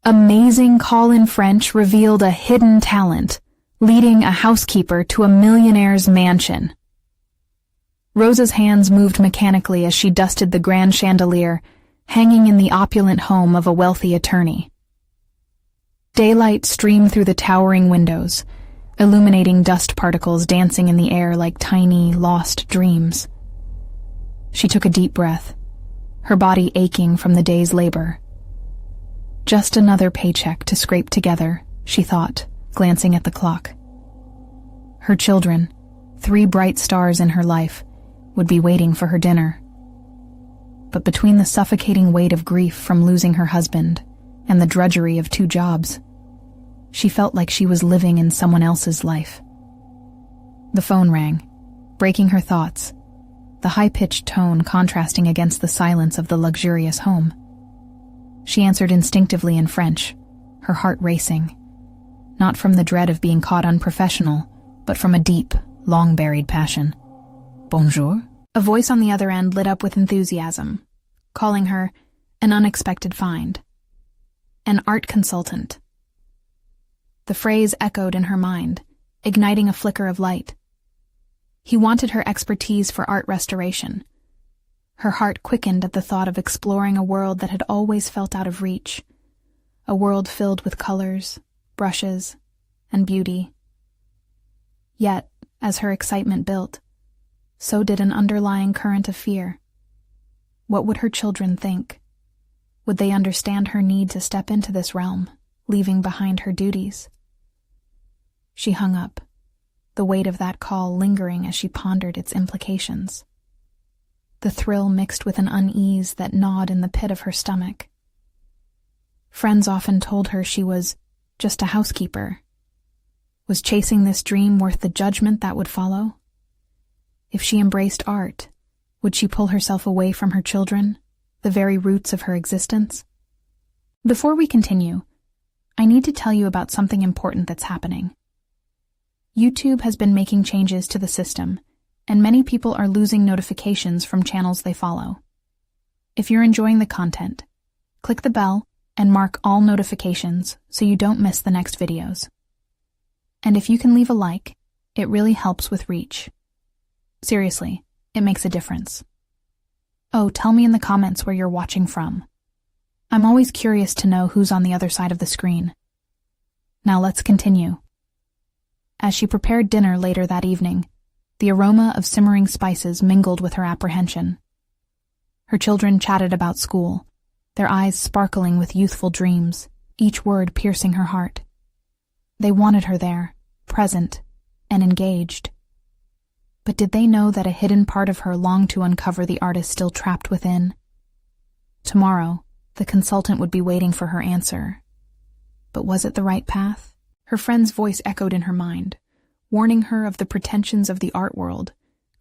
amazing call in French revealed a hidden talent, leading a housekeeper to a millionaire's mansion. Rosa's hands moved mechanically as she dusted the grand chandelier, hanging in the opulent home of a wealthy attorney. Daylight streamed through the towering windows, illuminating dust particles dancing in the air like tiny, lost dreams. She took a deep breath, her body aching from the day's labor. Just another paycheck to scrape together, she thought, glancing at the clock. Her children, 3 bright stars in her life, would be waiting for her dinner. But between the suffocating weight of grief from losing her husband and the drudgery of 2 jobs, she felt like she was living in someone else's life. The phone rang, breaking her thoughts, the high-pitched tone contrasting against the silence of the luxurious home. She answered instinctively in French, her heart racing, not from the dread of being caught unprofessional, but from a deep, long-buried passion. Bonjour? A voice on the other end lit up with enthusiasm, calling her an unexpected find. An art consultant. The phrase echoed in her mind, igniting a flicker of light. He wanted her expertise for art restoration. Her heart quickened at the thought of exploring a world that had always felt out of reach, a world filled with colors, brushes, and beauty. Yet, as her excitement built, so did an underlying current of fear. What would her children think? Would they understand her need to step into this realm, leaving behind her duties? She hung up, the weight of that call lingering as she pondered its implications. The thrill mixed with an unease that gnawed in the pit of her stomach. Friends often told her she was just a housekeeper. Was chasing this dream worth the judgment that would follow? If she embraced art, would she pull herself away from her children, the very roots of her existence? Before we continue, I need to tell you about something important that's happening. YouTube has been making changes to the system, and many people are losing notifications from channels they follow. If you're enjoying the content, click the bell and mark all notifications so you don't miss the next videos. And if you can leave a like, it really helps with reach. Seriously, it makes a difference. Oh, tell me in the comments where you're watching from. I'm always curious to know who's on the other side of the screen. Now let's continue. As she prepared dinner later that evening, the aroma of simmering spices mingled with her apprehension. Her children chatted about school, their eyes sparkling with youthful dreams, each word piercing her heart. They wanted her there, present, and engaged. But did they know that a hidden part of her longed to uncover the artist still trapped within? Tomorrow, the consultant would be waiting for her answer. But was it the right path? Her friend's voice echoed in her mind, warning her of the pretensions of the art world,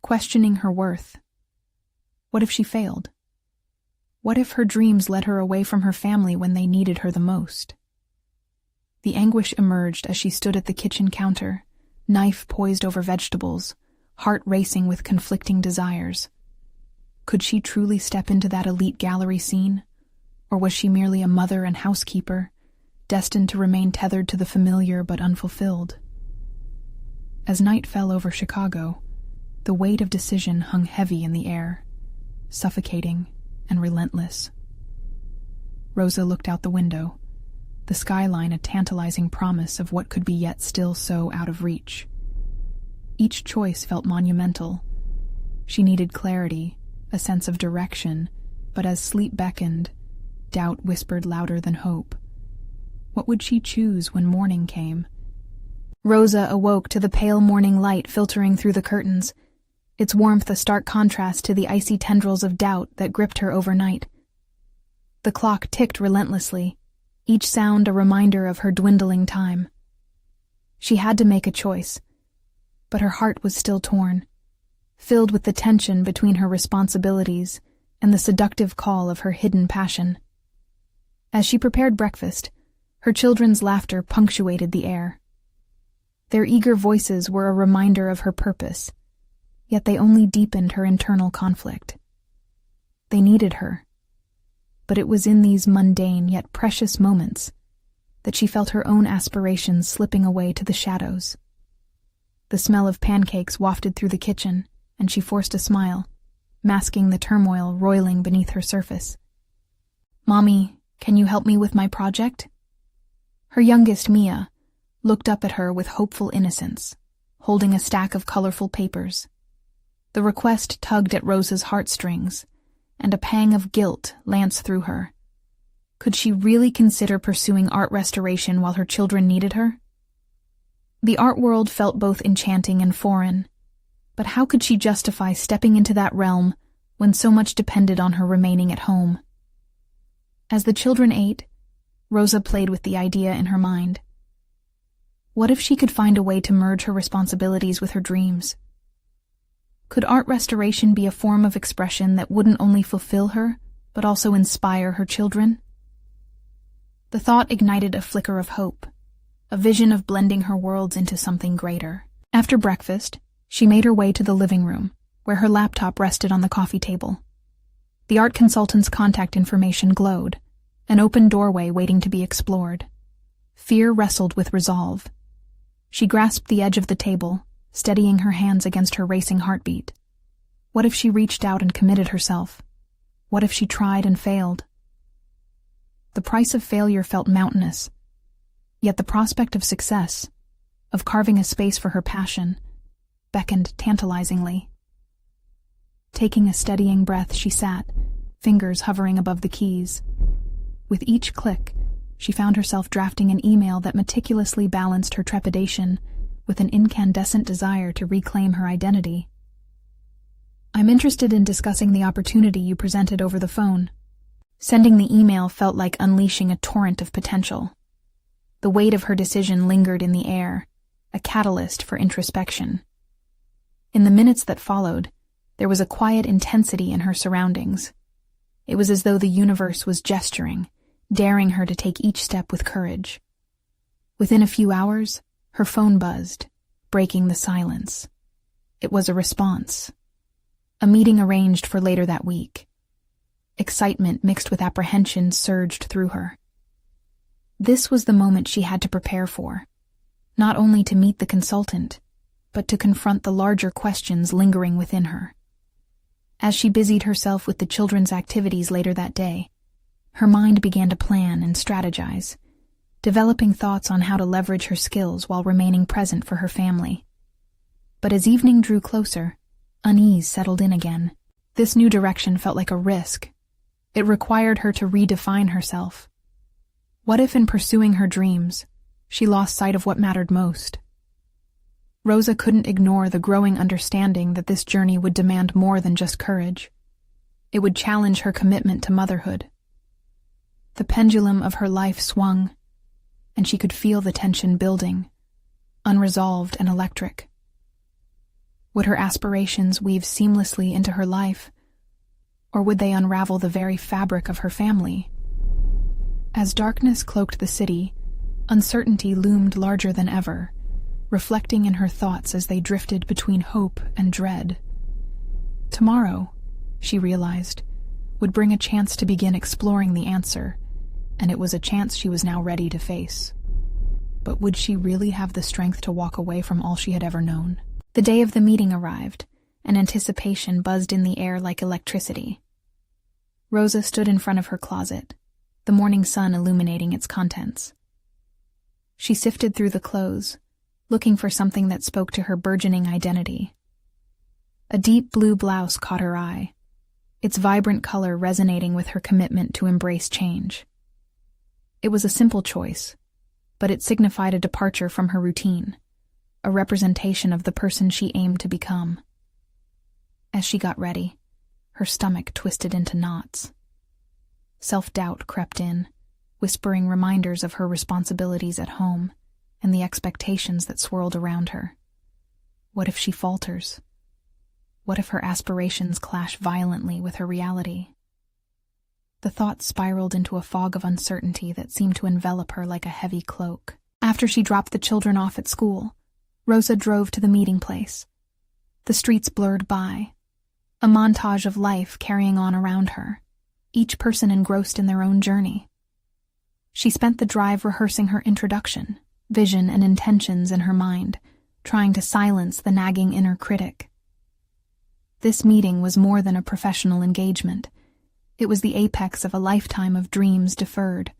questioning her worth. What if she failed? What if her dreams led her away from her family when they needed her the most? The anguish emerged as she stood at the kitchen counter, knife poised over vegetables, heart racing with conflicting desires. Could she truly step into that elite gallery scene? Or was she merely a mother and housekeeper, destined to remain tethered to the familiar but unfulfilled? As night fell over Chicago, the weight of decision hung heavy in the air, suffocating and relentless. Rosa looked out the window, the skyline a tantalizing promise of what could be yet still so out of reach. Each choice felt monumental. She needed clarity, a sense of direction, but as sleep beckoned, doubt whispered louder than hope. What would she choose when morning came? Rosa awoke to the pale morning light filtering through the curtains, its warmth a stark contrast to the icy tendrils of doubt that gripped her overnight. The clock ticked relentlessly, each sound a reminder of her dwindling time. She had to make a choice, but her heart was still torn, filled with the tension between her responsibilities and the seductive call of her hidden passion. As she prepared breakfast, her children's laughter punctuated the air. Their eager voices were a reminder of her purpose, yet they only deepened her internal conflict. They needed her, but it was in these mundane yet precious moments that she felt her own aspirations slipping away to the shadows. The smell of pancakes wafted through the kitchen, and she forced a smile, masking the turmoil roiling beneath her surface. "Mommy, can you help me with my project?" Her youngest, Mia, looked up at her with hopeful innocence, holding a stack of colorful papers. The request tugged at Rosa's heartstrings, and a pang of guilt lanced through her. Could she really consider pursuing art restoration while her children needed her? The art world felt both enchanting and foreign, but how could she justify stepping into that realm when so much depended on her remaining at home? As the children ate, Rosa played with the idea in her mind. What if she could find a way to merge her responsibilities with her dreams? Could art restoration be a form of expression that wouldn't only fulfill her, but also inspire her children? The thought ignited a flicker of hope, a vision of blending her worlds into something greater. After breakfast, she made her way to the living room, where her laptop rested on the coffee table. The art consultant's contact information glowed, an open doorway waiting to be explored. Fear wrestled with resolve. She grasped the edge of the table, steadying her hands against her racing heartbeat. What if she reached out and committed herself? What if she tried and failed? The price of failure felt mountainous, yet the prospect of success, of carving a space for her passion, beckoned tantalizingly. Taking a steadying breath, she sat, fingers hovering above the keys. With each click, she found herself drafting an email that meticulously balanced her trepidation with an incandescent desire to reclaim her identity. "I'm interested in discussing the opportunity you presented over the phone." Sending the email felt like unleashing a torrent of potential. The weight of her decision lingered in the air, a catalyst for introspection. In the minutes that followed, there was a quiet intensity in her surroundings. It was as though the universe was gesturing, daring her to take each step with courage. Within a few hours, her phone buzzed, breaking the silence. It was a response. A meeting arranged for later that week. Excitement mixed with apprehension surged through her. This was the moment she had to prepare for, not only to meet the consultant, but to confront the larger questions lingering within her. As she busied herself with the children's activities later that day, her mind began to plan and strategize, developing thoughts on how to leverage her skills while remaining present for her family. But as evening drew closer, unease settled in again. This new direction felt like a risk. It required her to redefine herself. What if in pursuing her dreams, she lost sight of what mattered most? Rosa couldn't ignore the growing understanding that this journey would demand more than just courage. It would challenge her commitment to motherhood. The pendulum of her life swung, and she could feel the tension building, unresolved and electric. Would her aspirations weave seamlessly into her life, or would they unravel the very fabric of her family? As darkness cloaked the city, uncertainty loomed larger than ever, reflecting in her thoughts as they drifted between hope and dread. Tomorrow, she realized, would bring a chance to begin exploring the answer, and it was a chance she was now ready to face. But would she really have the strength to walk away from all she had ever known? The day of the meeting arrived, and anticipation buzzed in the air like electricity. Rosa stood in front of her closet, the morning sun illuminating its contents. She sifted through the clothes, looking for something that spoke to her burgeoning identity. A deep blue blouse caught her eye, its vibrant color resonating with her commitment to embrace change. It was a simple choice, but it signified a departure from her routine, a representation of the person she aimed to become. As she got ready, her stomach twisted into knots. Self-doubt crept in, whispering reminders of her responsibilities at home and the expectations that swirled around her. What if she falters? What if her aspirations clash violently with her reality? The thought spiraled into a fog of uncertainty that seemed to envelop her like a heavy cloak. After she dropped the children off at school, Rosa drove to the meeting place. The streets blurred by, a montage of life carrying on around her, each person engrossed in their own journey. She spent the drive rehearsing her introduction, vision and intentions in her mind, trying to silence the nagging inner critic. This meeting was more than a professional engagement. It was the apex of a lifetime of dreams deferred.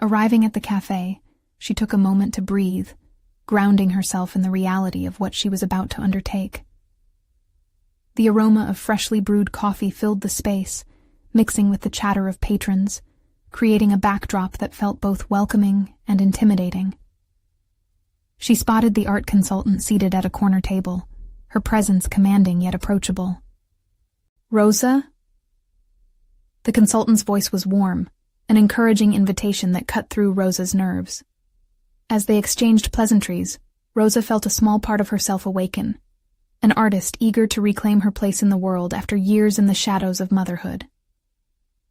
Arriving at the cafe, she took a moment to breathe, grounding herself in the reality of what she was about to undertake. The aroma of freshly brewed coffee filled the space, mixing with the chatter of patrons, creating a backdrop that felt both welcoming and intimidating. She spotted the art consultant seated at a corner table, her presence commanding yet approachable. "Rosa?" The consultant's voice was warm, an encouraging invitation that cut through Rosa's nerves. As they exchanged pleasantries, Rosa felt a small part of herself awaken, an artist eager to reclaim her place in the world after years in the shadows of motherhood.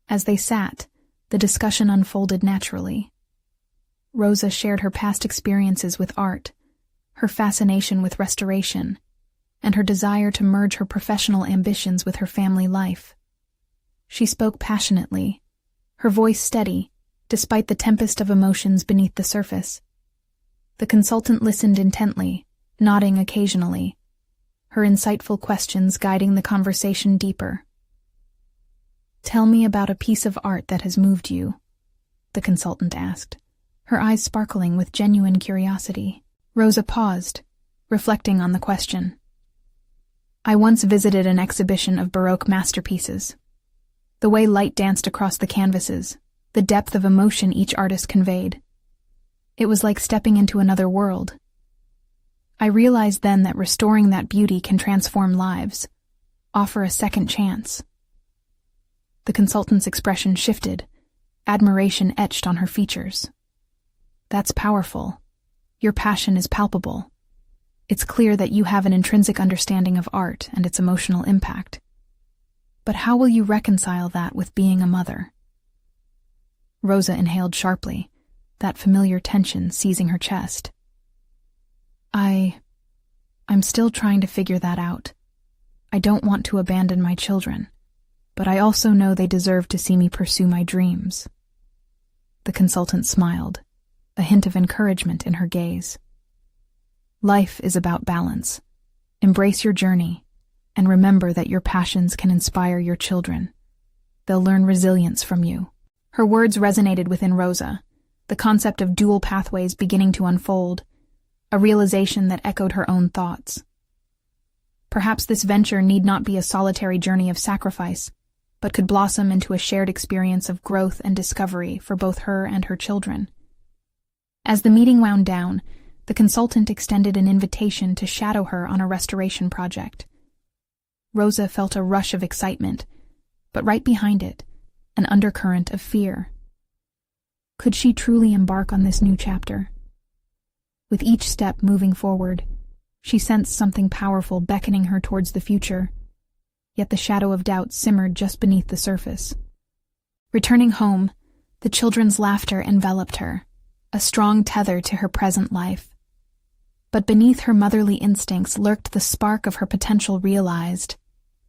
As they sat, the discussion unfolded naturally. Rosa shared her past experiences with art, her fascination with restoration, and her desire to merge her professional ambitions with her family life. She spoke passionately, her voice steady, despite the tempest of emotions beneath the surface. The consultant listened intently, nodding occasionally, her insightful questions guiding the conversation deeper. "Tell me about a piece of art that has moved you," the consultant asked, her eyes sparkling with genuine curiosity. Rosa paused, reflecting on the question. "I once visited an exhibition of Baroque masterpieces. The way light danced across the canvases, the depth of emotion each artist conveyed. It was like stepping into another world. I realized then that restoring that beauty can transform lives, offer a second chance." The consultant's expression shifted, admiration etched on her features. "That's powerful. Your passion is palpable. It's clear that you have an intrinsic understanding of art and its emotional impact. But how will you reconcile that with being a mother?" Rosa inhaled sharply, that familiar tension seizing her chest. I'm still trying to figure that out. I don't want to abandon my children, but I also know they deserve to see me pursue my dreams." The consultant smiled, a hint of encouragement in her gaze. "Life is about balance. Embrace your journey, and remember that your passions can inspire your children. They'll learn resilience from you." Her words resonated within Rosa, the concept of dual pathways beginning to unfold, a realization that echoed her own thoughts. Perhaps this venture need not be a solitary journey of sacrifice, but could blossom into a shared experience of growth and discovery for both her and her children. As the meeting wound down, the consultant extended an invitation to shadow her on a restoration project. Rosa felt a rush of excitement, but right behind it, an undercurrent of fear. Could she truly embark on this new chapter? With each step moving forward, she sensed something powerful beckoning her towards the future, yet the shadow of doubt simmered just beneath the surface. Returning home, the children's laughter enveloped her, a strong tether to her present life. But beneath her motherly instincts lurked the spark of her potential realized,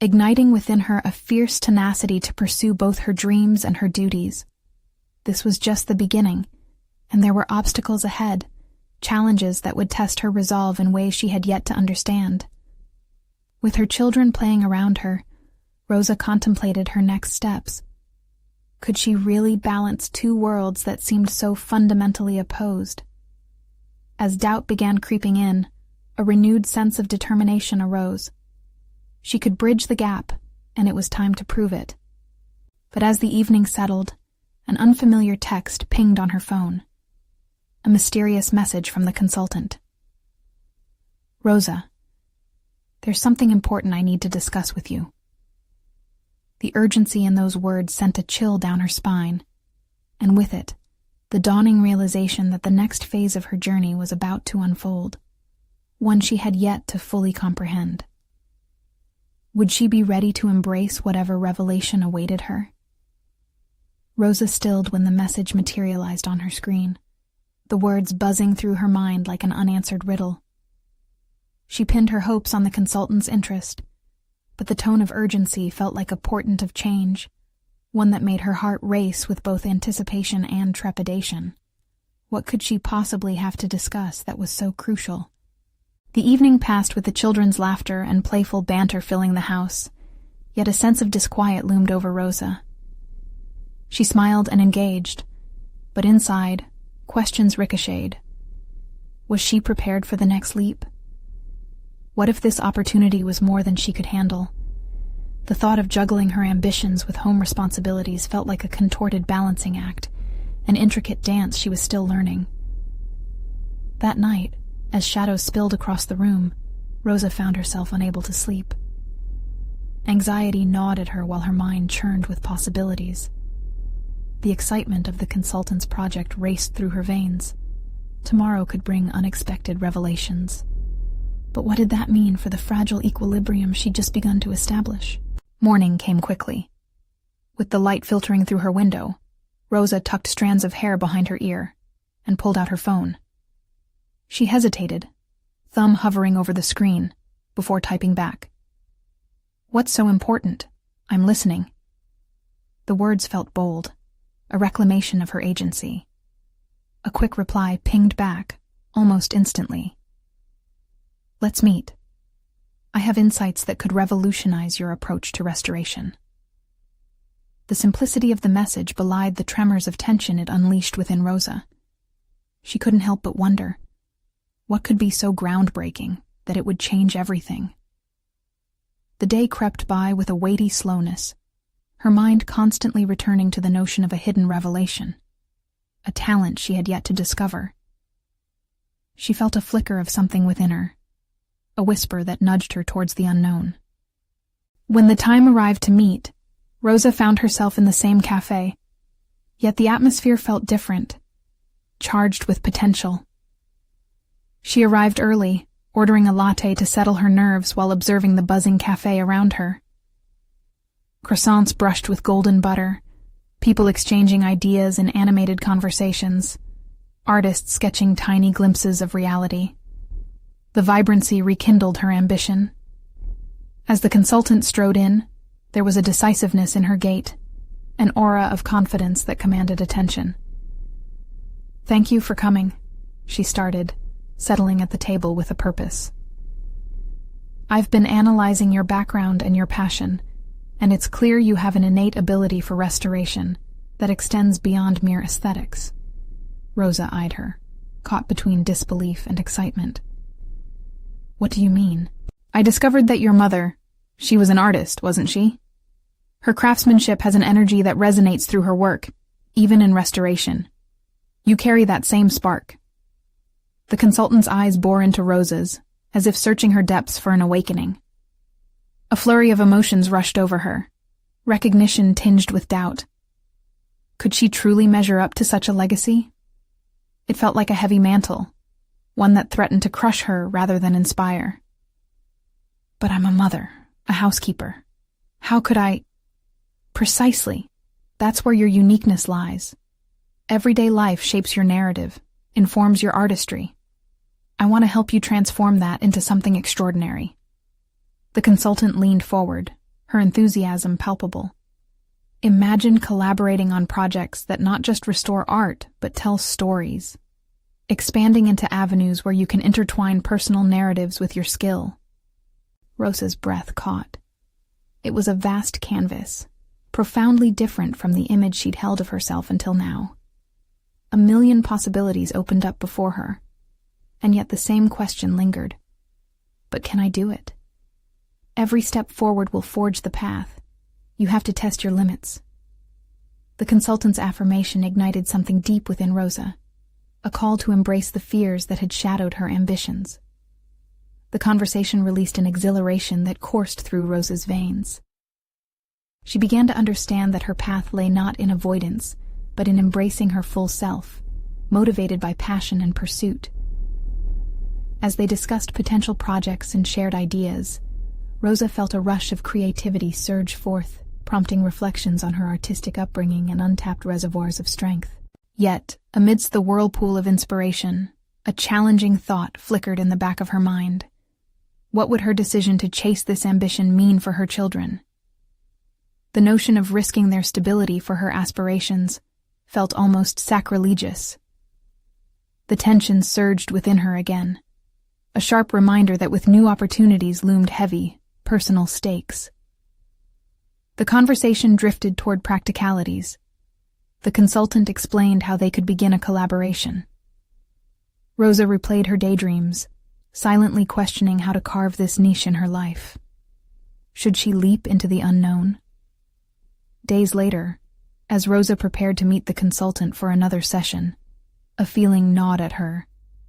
igniting within her a fierce tenacity to pursue both her dreams and her duties. This was just the beginning, and there were obstacles ahead, challenges that would test her resolve in ways she had yet to understand. With her children playing around her, Rosa contemplated her next steps. Could she really balance two worlds that seemed so fundamentally opposed? As doubt began creeping in, a renewed sense of determination arose. She could bridge the gap, and it was time to prove it. But as the evening settled, an unfamiliar text pinged on her phone. A mysterious message from the consultant. "Rosa, there's something important I need to discuss with you." The urgency in those words sent a chill down her spine, and with it, the dawning realization that the next phase of her journey was about to unfold, one she had yet to fully comprehend. Would she be ready to embrace whatever revelation awaited her? Rosa stilled when the message materialized on her screen, the words buzzing through her mind like an unanswered riddle. She pinned her hopes on the consultant's interest, but the tone of urgency felt like a portent of change, one that made her heart race with both anticipation and trepidation. What could she possibly have to discuss that was so crucial? The evening passed with the children's laughter and playful banter filling the house, yet a sense of disquiet loomed over Rosa. She smiled and engaged, but inside, questions ricocheted. Was she prepared for the next leap? What if this opportunity was more than she could handle? The thought of juggling her ambitions with home responsibilities felt like a contorted balancing act, an intricate dance she was still learning. That night, as shadows spilled across the room, Rosa found herself unable to sleep. Anxiety gnawed at her while her mind churned with possibilities. The excitement of the consultant's project raced through her veins. Tomorrow could bring unexpected revelations. But what did that mean for the fragile equilibrium she'd just begun to establish? Morning came quickly. With the light filtering through her window, Rosa tucked strands of hair behind her ear and pulled out her phone. She hesitated, thumb hovering over the screen, before typing back. "What's so important? I'm listening." The words felt bold, a reclamation of her agency. A quick reply pinged back, almost instantly. "Let's meet. I have insights that could revolutionize your approach to restoration." The simplicity of the message belied the tremors of tension it unleashed within Rosa. She couldn't help but wonder, what could be so groundbreaking that it would change everything? The day crept by with a weighty slowness, her mind constantly returning to the notion of a hidden revelation, a talent she had yet to discover. She felt a flicker of something within her, a whisper that nudged her towards the unknown. When the time arrived to meet, Rosa found herself in the same cafe, yet the atmosphere felt different, charged with potential. She arrived early, ordering a latte to settle her nerves while observing the buzzing cafe around her. Croissants brushed with golden butter, people exchanging ideas in animated conversations, artists sketching tiny glimpses of reality. The vibrancy rekindled her ambition. As the consultant strode in, there was a decisiveness in her gait, an aura of confidence that commanded attention. "Thank you for coming," she started, settling at the table with a purpose. "I've been analyzing your background and your passion, and it's clear you have an innate ability for restoration that extends beyond mere aesthetics." Rosa eyed her, caught between disbelief and excitement. "What do you mean?" "I discovered that your mother, she was an artist, wasn't she? Her craftsmanship has an energy that resonates through her work, even in restoration. You carry that same spark." The consultant's eyes bore into Rosa's, as if searching her depths for an awakening. A flurry of emotions rushed over her, recognition tinged with doubt. Could she truly measure up to such a legacy? It felt like a heavy mantle, one that threatened to crush her rather than inspire. "But I'm a mother, a housekeeper. How could I—" "Precisely. That's where your uniqueness lies. Everyday life shapes your narrative, informs your artistry. I want to help you transform that into something extraordinary." The consultant leaned forward, her enthusiasm palpable. "Imagine collaborating on projects that not just restore art, but tell stories. Expanding into avenues where you can intertwine personal narratives with your skill." Rosa's breath caught. It was a vast canvas, profoundly different from the image she'd held of herself until now. A million possibilities opened up before her, and yet the same question lingered. But can I do it? Every step forward will forge the path. You have to test your limits. The consultant's affirmation ignited something deep within Rosa, a call to embrace the fears that had shadowed her ambitions. The conversation released an exhilaration that coursed through Rosa's veins. She began to understand that her path lay not in avoidance, but in embracing her full self, motivated by passion and pursuit. As they discussed potential projects and shared ideas, Rosa felt a rush of creativity surge forth, prompting reflections on her artistic upbringing and untapped reservoirs of strength. Yet, amidst the whirlpool of inspiration, a challenging thought flickered in the back of her mind. What would her decision to chase this ambition mean for her children? The notion of risking their stability for her aspirations felt almost sacrilegious. The tension surged within her again, a sharp reminder that with new opportunities loomed heavy, personal stakes. The conversation drifted toward practicalities. The consultant explained how they could begin a collaboration. Rosa replayed her daydreams, silently questioning how to carve this niche in her life. Should she leap into the unknown? Days later, as Rosa prepared to meet the consultant for another session, a feeling gnawed at her,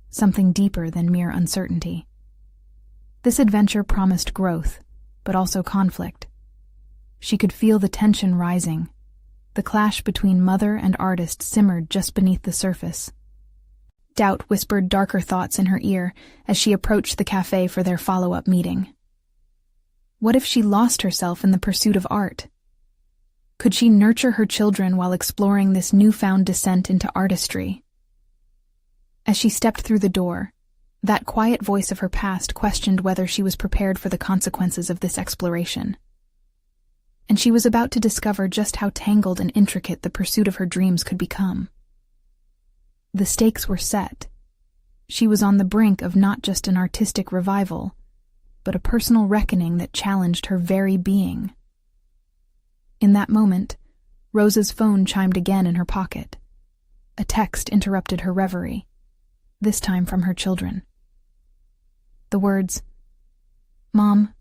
something deeper than mere uncertainty. This adventure promised growth, but also conflict. She could feel the tension rising. The clash between mother and artist simmered just beneath the surface. Doubt whispered darker thoughts in her ear as she approached the cafe for their follow-up meeting. What if she lost herself in the pursuit of art? Could she nurture her children while exploring this newfound descent into artistry? As she stepped through the door, that quiet voice of her past questioned whether she was prepared for the consequences of this exploration. And she was about to discover just how tangled and intricate the pursuit of her dreams could become. The stakes were set. She was on the brink of not just an artistic revival, but a personal reckoning that challenged her very being. In that moment, Rosa's phone chimed again in her pocket. A text interrupted her reverie, this time from her children. The words, "Mom,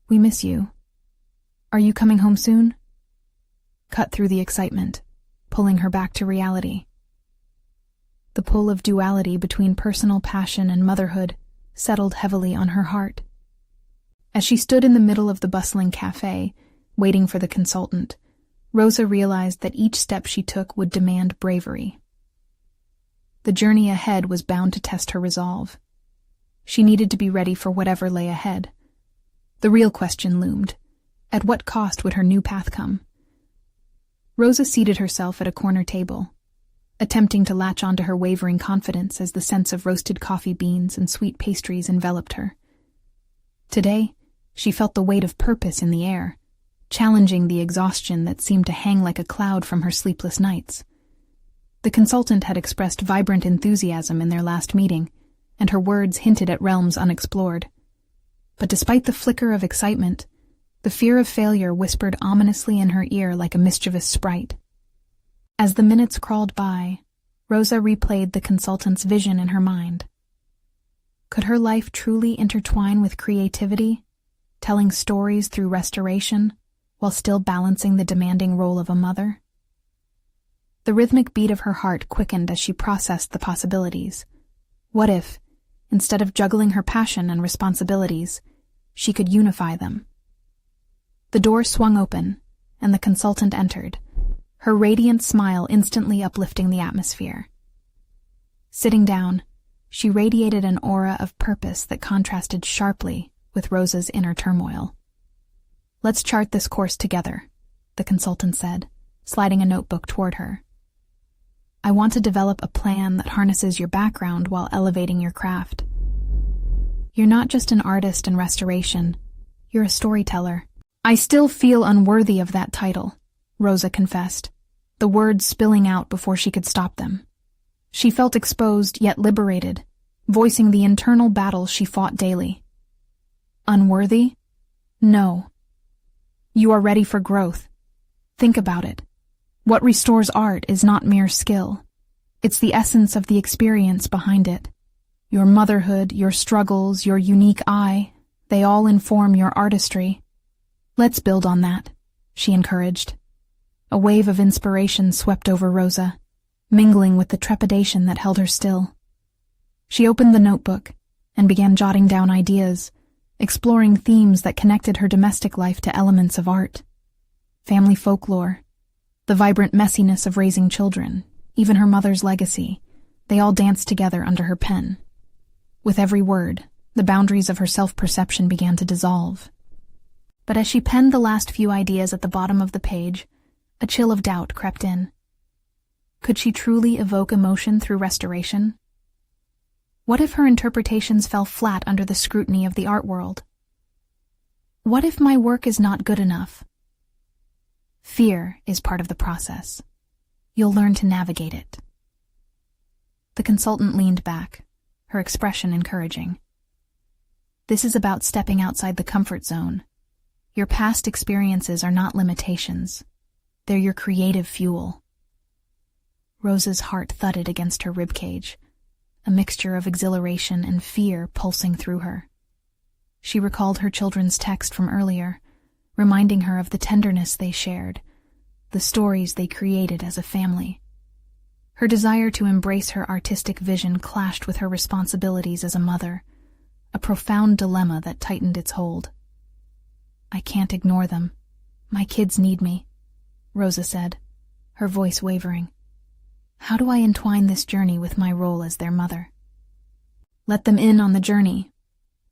we miss you. Are you coming home soon?" cut through the excitement, pulling her back to reality. The pull of duality between personal passion and motherhood settled heavily on her heart. As she stood in the middle of the bustling cafe, waiting for the consultant, Rosa realized that each step she took would demand bravery. The journey ahead was bound to test her resolve. She needed to be ready for whatever lay ahead. The real question loomed: at what cost would her new path come? Rosa seated herself at a corner table, attempting to latch onto her wavering confidence as the scents of roasted coffee beans and sweet pastries enveloped her. Today, she felt the weight of purpose in the air, challenging the exhaustion that seemed to hang like a cloud from her sleepless nights. The consultant had expressed vibrant enthusiasm in their last meeting, and her words hinted at realms unexplored. But despite the flicker of excitement, the fear of failure whispered ominously in her ear like a mischievous sprite. As the minutes crawled by, Rosa replayed the consultant's vision in her mind. Could her life truly intertwine with creativity, telling stories through restoration, while still balancing the demanding role of a mother? The rhythmic beat of her heart quickened as she processed the possibilities. What if, instead of juggling her passion and responsibilities, she could unify them? The door swung open, and the consultant entered, her radiant smile instantly uplifting the atmosphere. Sitting down, she radiated an aura of purpose that contrasted sharply with Rosa's inner turmoil. "Let's chart this course together," the consultant said, sliding a notebook toward her. "I want to develop a plan that harnesses your background while elevating your craft. You're not just an artist in restoration, you're a storyteller." "I still feel unworthy of that title," Rosa confessed, the words spilling out before she could stop them. She felt exposed yet liberated, voicing the internal battles she fought daily. Unworthy? No. You are ready for growth. Think about it. What restores art is not mere skill. It's the essence of the experience behind it. Your motherhood, your struggles, your unique eye, they all inform your artistry. "Let's build on that," she encouraged. A wave of inspiration swept over Rosa, mingling with the trepidation that held her still. She opened the notebook and began jotting down ideas, exploring themes that connected her domestic life to elements of art. Family folklore, the vibrant messiness of raising children, even her mother's legacy, they all danced together under her pen. With every word, the boundaries of her self-perception began to dissolve. But as she penned the last few ideas at the bottom of the page, a chill of doubt crept in. Could she truly evoke emotion through restoration? What if her interpretations fell flat under the scrutiny of the art world? What if my work is not good enough? Fear is part of the process. You'll learn to navigate it. The consultant leaned back, her expression encouraging. This is about stepping outside the comfort zone. Your past experiences are not limitations. They're your creative fuel. Rosa's heart thudded against her ribcage, a mixture of exhilaration and fear pulsing through her. She recalled her children's text from earlier, reminding her of the tenderness they shared, the stories they created as a family. Her desire to embrace her artistic vision clashed with her responsibilities as a mother, a profound dilemma that tightened its hold. "I can't ignore them. My kids need me," Rosa said, her voice wavering. "How do I entwine this journey with my role as their mother?" "Let them in on the journey,"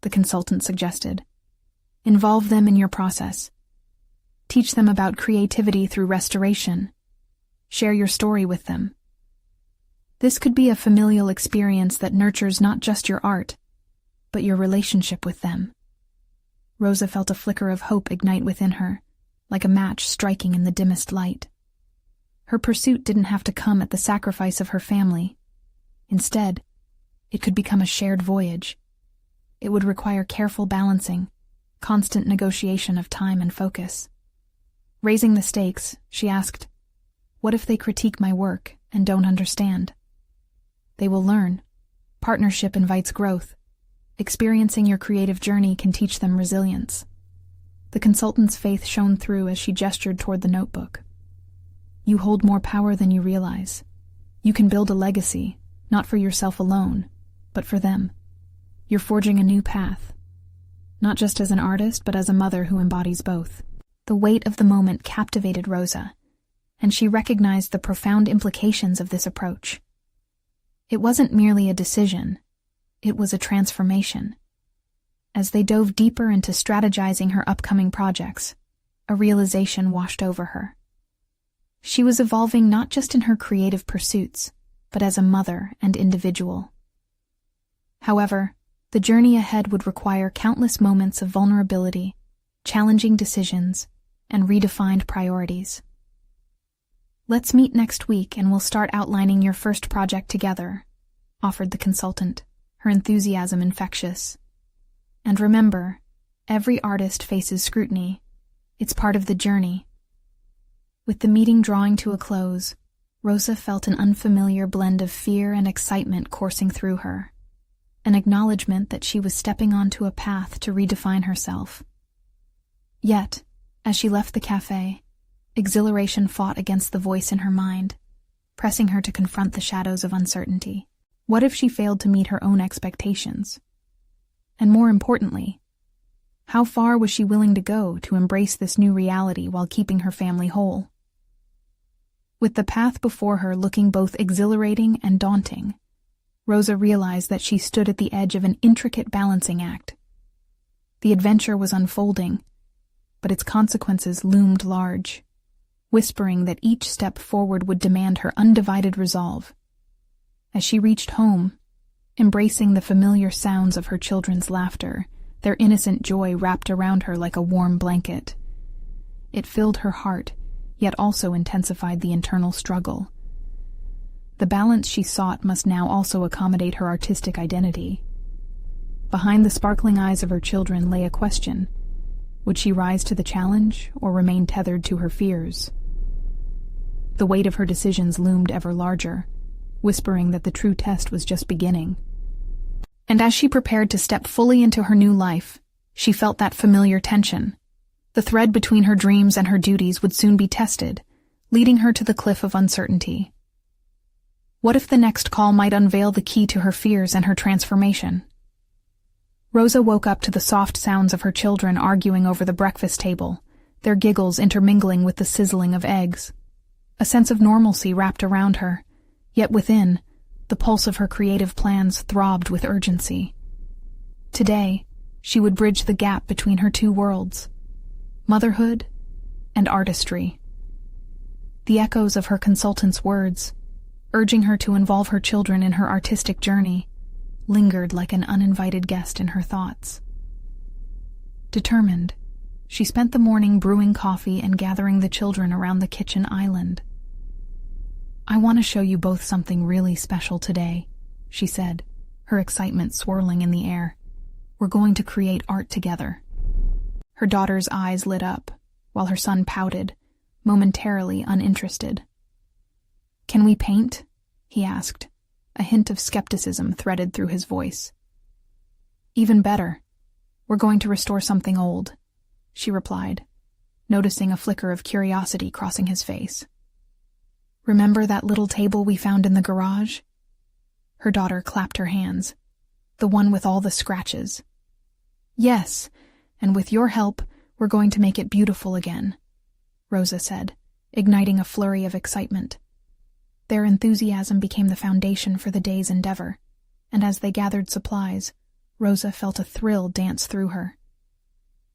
the consultant suggested. "Involve them in your process. Teach them about creativity through restoration. Share your story with them. This could be a familial experience that nurtures not just your art, but your relationship with them." Rosa felt a flicker of hope ignite within her, like a match striking in the dimmest light. Her pursuit didn't have to come at the sacrifice of her family. Instead, it could become a shared voyage. It would require careful balancing, constant negotiation of time and focus. Raising the stakes, she asked, "What if they critique my work and don't understand?" "They will learn. Partnership invites growth. Experiencing your creative journey can teach them resilience." The consultant's faith shone through as she gestured toward the notebook. "You hold more power than you realize. You can build a legacy, not for yourself alone, but for them. You're forging a new path, not just as an artist, but as a mother who embodies both." The weight of the moment captivated Rosa, and she recognized the profound implications of this approach. It wasn't merely a decision, it was a transformation. As they dove deeper into strategizing her upcoming projects, a realization washed over her. She was evolving not just in her creative pursuits, but as a mother and individual. However, the journey ahead would require countless moments of vulnerability, challenging decisions, and redefined priorities. "Let's meet next week and we'll start outlining your first project together," offered the consultant, her enthusiasm infectious. "And remember, every artist faces scrutiny. It's part of the journey." With the meeting drawing to a close, Rosa felt an unfamiliar blend of fear and excitement coursing through her, an acknowledgement that she was stepping onto a path to redefine herself. Yet, as she left the cafe, exhilaration fought against the voice in her mind, pressing her to confront the shadows of uncertainty. What if she failed to meet her own expectations? And more importantly, how far was she willing to go to embrace this new reality while keeping her family whole? With the path before her looking both exhilarating and daunting, Rosa realized that she stood at the edge of an intricate balancing act. The adventure was unfolding, but its consequences loomed large, whispering that each step forward would demand her undivided resolve. As she reached home, embracing the familiar sounds of her children's laughter, their innocent joy wrapped around her like a warm blanket. It filled her heart, yet also intensified the internal struggle. The balance she sought must now also accommodate her artistic identity. Behind the sparkling eyes of her children lay a question. Would she rise to the challenge or remain tethered to her fears? The weight of her decisions loomed ever larger, whispering that the true test was just beginning. And as she prepared to step fully into her new life, she felt that familiar tension. The thread between her dreams and her duties would soon be tested, leading her to the cliff of uncertainty. What if the next call might unveil the key to her fears and her transformation? Rosa woke up to the soft sounds of her children arguing over the breakfast table, their giggles intermingling with the sizzling of eggs. A sense of normalcy wrapped around her, yet within, the pulse of her creative plans throbbed with urgency. Today, she would bridge the gap between her two worlds, motherhood and artistry. The echoes of her consultant's words, urging her to involve her children in her artistic journey, lingered like an uninvited guest in her thoughts. Determined, She spent the morning brewing coffee and gathering the children around the kitchen island. "I want to show you both something really special today," she said, her excitement swirling in the air. "We're going to create art together." Her daughter's eyes lit up, while her son pouted, momentarily uninterested. "Can we paint?" he asked, a hint of skepticism threaded through his voice. "Even better. We're going to restore something old," she replied, noticing a flicker of curiosity crossing his face. "Remember that little table we found in the garage?" Her daughter clapped her hands. "The one with all the scratches." "Yes, and with your help, we're going to make it beautiful again," Rosa said, igniting a flurry of excitement. Their enthusiasm became the foundation for the day's endeavor, and as they gathered supplies, Rosa felt a thrill dance through her.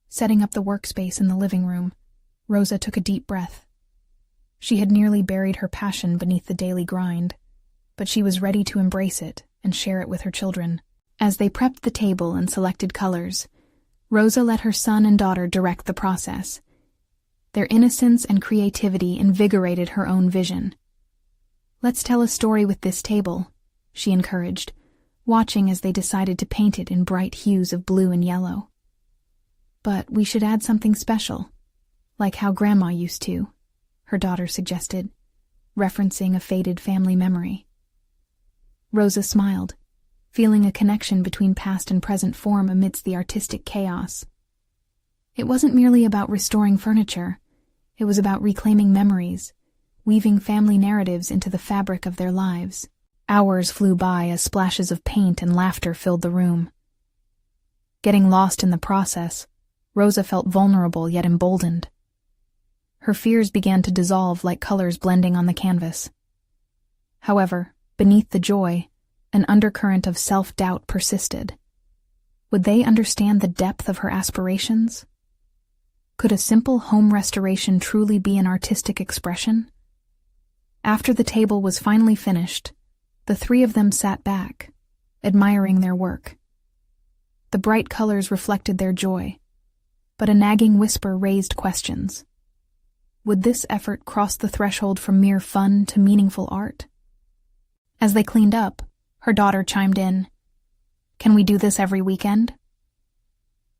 Setting up the workspace in the living room, Rosa took a deep breath. She had nearly buried her passion beneath the daily grind, but she was ready to embrace it and share it with her children. As they prepped the table and selected colors, Rosa let her son and daughter direct the process. Their innocence and creativity invigorated her own vision. "Let's tell a story with this table," she encouraged, watching as they decided to paint it in bright hues of blue and yellow. "But we should add something special, like how Grandma used to," her daughter suggested, referencing a faded family memory. Rosa smiled, feeling a connection between past and present form amidst the artistic chaos. It wasn't merely about restoring furniture, it was about reclaiming memories, weaving family narratives into the fabric of their lives. Hours flew by as splashes of paint and laughter filled the room. Getting lost in the process, Rosa felt vulnerable yet emboldened. Her fears began to dissolve like colors blending on the canvas. However, beneath the joy, an undercurrent of self-doubt persisted. Would they understand the depth of her aspirations? Could a simple home restoration truly be an artistic expression? After the table was finally finished, the three of them sat back, admiring their work. The bright colors reflected their joy, but a nagging whisper raised questions. Would this effort cross the threshold from mere fun to meaningful art? As they cleaned up, her daughter chimed in, "Can we do this every weekend?"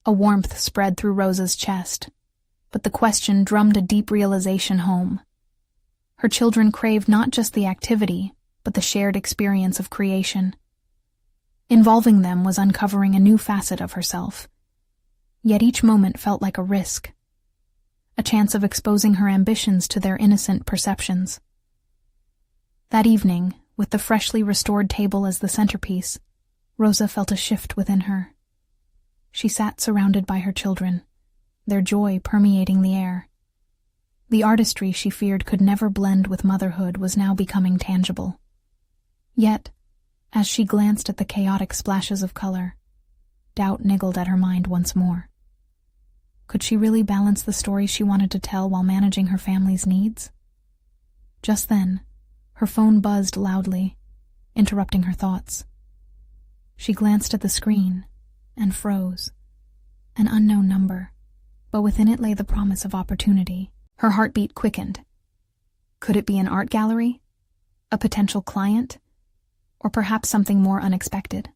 A warmth spread through Rosa's chest, but the question drummed a deep realization home. Her children craved not just the activity, but the shared experience of creation. Involving them was uncovering a new facet of herself. Yet each moment felt like a risk, a chance of exposing her ambitions to their innocent perceptions. That evening, with the freshly restored table as the centerpiece, Rosa felt a shift within her. She sat surrounded by her children, their joy permeating the air. The artistry she feared could never blend with motherhood was now becoming tangible. Yet, as she glanced at the chaotic splashes of color, doubt niggled at her mind once more. Could she really balance the story she wanted to tell while managing her family's needs? Just then, her phone buzzed loudly, interrupting her thoughts. She glanced at the screen and froze. An unknown number, but within it lay the promise of opportunity. Her heartbeat quickened. Could it be an art gallery? A potential client? Or perhaps something more unexpected?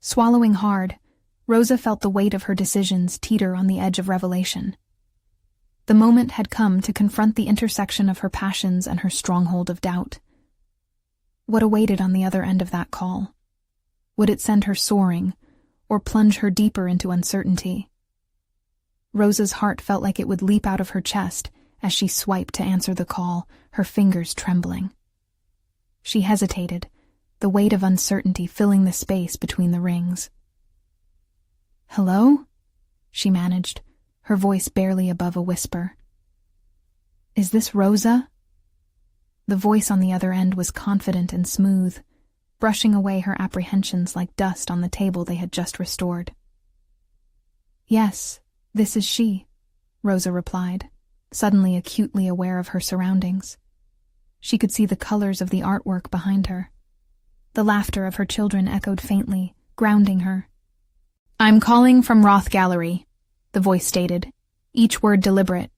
Swallowing hard, Rosa felt the weight of her decisions teeter on the edge of revelation. The moment had come to confront the intersection of her passions and her stronghold of doubt. What awaited on the other end of that call? Would it send her soaring, or plunge her deeper into uncertainty? Rosa's heart felt like it would leap out of her chest as she swiped to answer the call, her fingers trembling. She hesitated, the weight of uncertainty filling the space between the rings. "Hello?" she managed, her voice barely above a whisper. "Is this Rosa?" The voice on the other end was confident and smooth, brushing away her apprehensions like dust on the table they had just restored. "Yes, this is she," Rosa replied, suddenly acutely aware of her surroundings. She could see the colors of the artwork behind her. The laughter of her children echoed faintly, grounding her. "I'm calling from Roth Gallery," the voice stated, each word deliberate.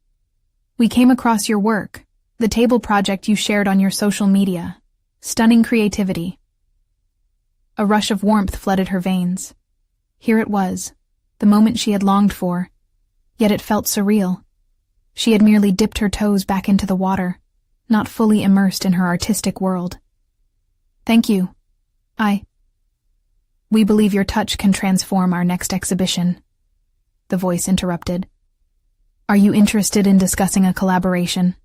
"We came across your work, the table project you shared on your social media. Stunning creativity." A rush of warmth flooded her veins. Here it was, the moment she had longed for, yet it felt surreal. She had merely dipped her toes back into the water, not fully immersed in her artistic world. "Thank you. We believe your touch can transform our next exhibition," the voice interrupted. "Are you interested in discussing a collaboration?"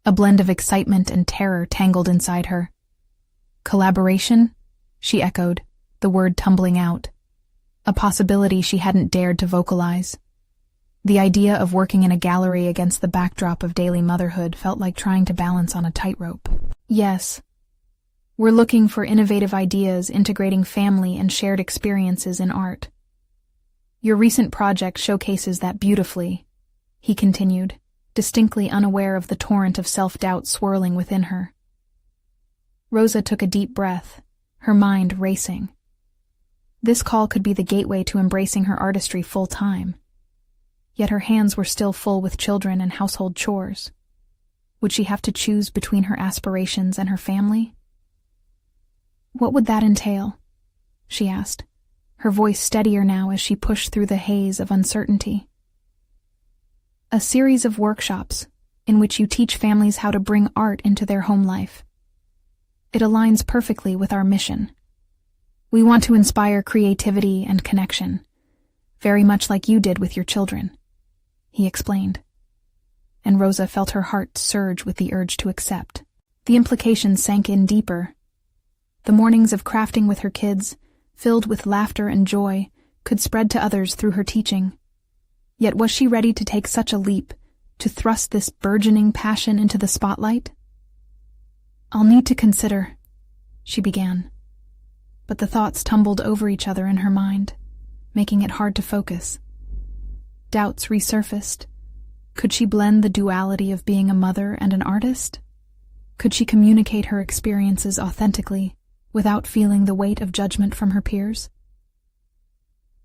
A blend of excitement and terror tangled inside her. "Collaboration?" she echoed, the word tumbling out. A possibility she hadn't dared to vocalize. The idea of working in a gallery against the backdrop of daily motherhood felt like trying to balance on a tightrope. "Yes. We're looking for innovative ideas integrating family and shared experiences in art. Your recent project showcases that beautifully," he continued, distinctly unaware of the torrent of self-doubt swirling within her. Rosa took a deep breath, her mind racing. This call could be the gateway to embracing her artistry full-time. Yet her hands were still full with children and household chores. Would she have to choose between her aspirations and her family? "What would that entail?" she asked, her voice steadier now as she pushed through the haze of uncertainty. "A series of workshops in which you teach families how to bring art into their home life. It aligns perfectly with our mission. We want to inspire creativity and connection, very much like you did with your children," he explained. And Rosa felt her heart surge with the urge to accept. The implications sank in deeper. The mornings of crafting with her kids, filled with laughter and joy, could spread to others through her teaching. Yet was she ready to take such a leap, to thrust this burgeoning passion into the spotlight? "I'll need to consider," she began. But the thoughts tumbled over each other in her mind, making it hard to focus. Doubts resurfaced. Could she blend the duality of being a mother and an artist? Could she communicate her experiences authentically, without feeling the weight of judgment from her peers?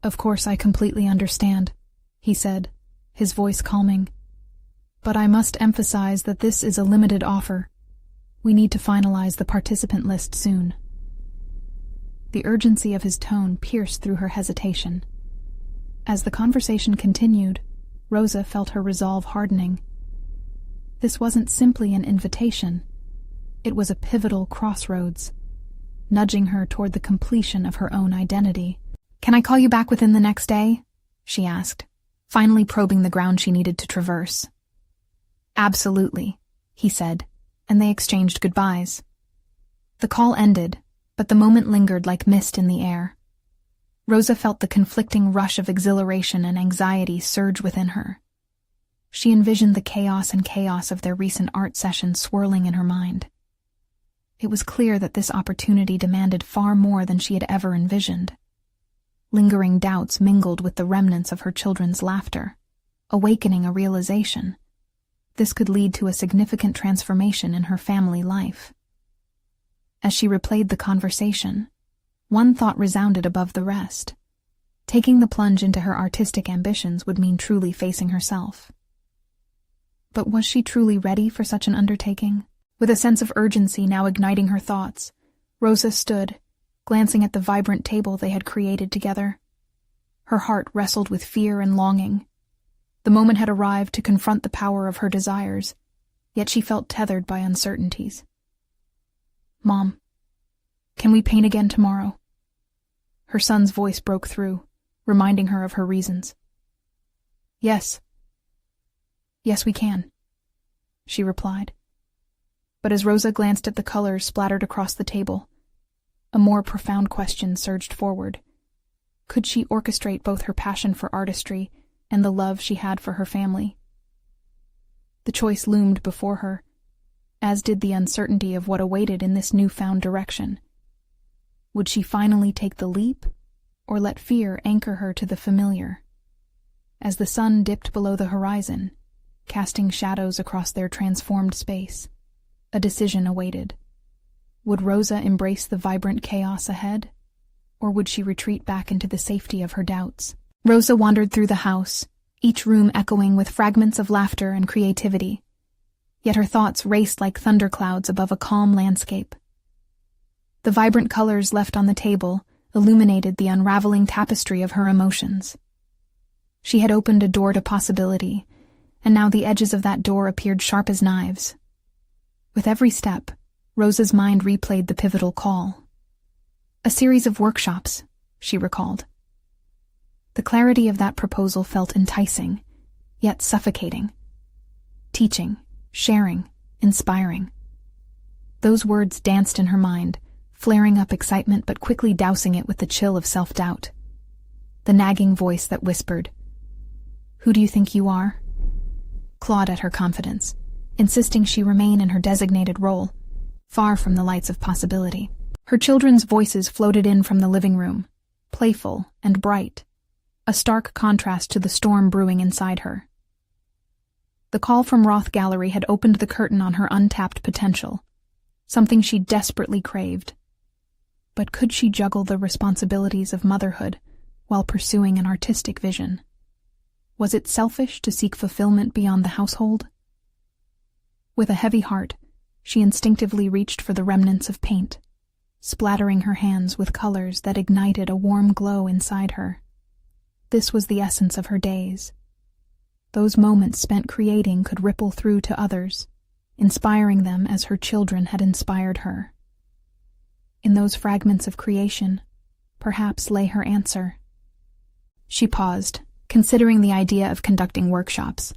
"Of course, I completely understand," he said, his voice calming. "But I must emphasize that this is a limited offer. We need to finalize the participant list soon." The urgency of his tone pierced through her hesitation. As the conversation continued, Rosa felt her resolve hardening. This wasn't simply an invitation. It was a pivotal crossroads, nudging her toward the completion of her own identity. "Can I call you back within the next day?" she asked, finally probing the ground she needed to traverse. "Absolutely," he said, and they exchanged goodbyes. The call ended, but the moment lingered like mist in the air. Rosa felt the conflicting rush of exhilaration and anxiety surge within her. She envisioned the chaos of their recent art session swirling in her mind. It was clear that this opportunity demanded far more than she had ever envisioned. Lingering doubts mingled with the remnants of her children's laughter, awakening a realization. This could lead to a significant transformation in her family life. As she replayed the conversation, one thought resounded above the rest. Taking the plunge into her artistic ambitions would mean truly facing herself. But was she truly ready for such an undertaking? With a sense of urgency now igniting her thoughts, Rosa stood, glancing at the vibrant table they had created together. Her heart wrestled with fear and longing. The moment had arrived to confront the power of her desires, yet she felt tethered by uncertainties. "Mom, can we paint again tomorrow?" Her son's voice broke through, reminding her of her reasons. Yes, we can," she replied. But as Rosa glanced at the colors splattered across the table, a more profound question surged forward. Could she orchestrate both her passion for artistry and the love she had for her family? The choice loomed before her, as did the uncertainty of what awaited in this newfound direction. Would she finally take the leap, or let fear anchor her to the familiar? As the sun dipped below the horizon, casting shadows across their transformed space, a decision awaited. Would Rosa embrace the vibrant chaos ahead, or would she retreat back into the safety of her doubts? Rosa wandered through the house, each room echoing with fragments of laughter and creativity. Yet her thoughts raced like thunderclouds above a calm landscape. The vibrant colors left on the table illuminated the unraveling tapestry of her emotions. She had opened a door to possibility, and now the edges of that door appeared sharp as knives. With every step, Rosa's mind replayed the pivotal call. A series of workshops, she recalled. The clarity of that proposal felt enticing, yet suffocating. Teaching, sharing, inspiring. Those words danced in her mind, flaring up excitement but quickly dousing it with the chill of self-doubt. The nagging voice that whispered, "Who do you think you are?" clawed at her confidence, insisting she remain in her designated role, far from the lights of possibility. Her children's voices floated in from the living room, playful and bright, a stark contrast to the storm brewing inside her. The call from Roth Gallery had opened the curtain on her untapped potential, something she desperately craved. But could she juggle the responsibilities of motherhood while pursuing an artistic vision? Was it selfish to seek fulfillment beyond the household? With a heavy heart, she instinctively reached for the remnants of paint, splattering her hands with colors that ignited a warm glow inside her. This was the essence of her days. Those moments spent creating could ripple through to others, inspiring them as her children had inspired her. In those fragments of creation, perhaps lay her answer. She paused, considering the idea of conducting workshops.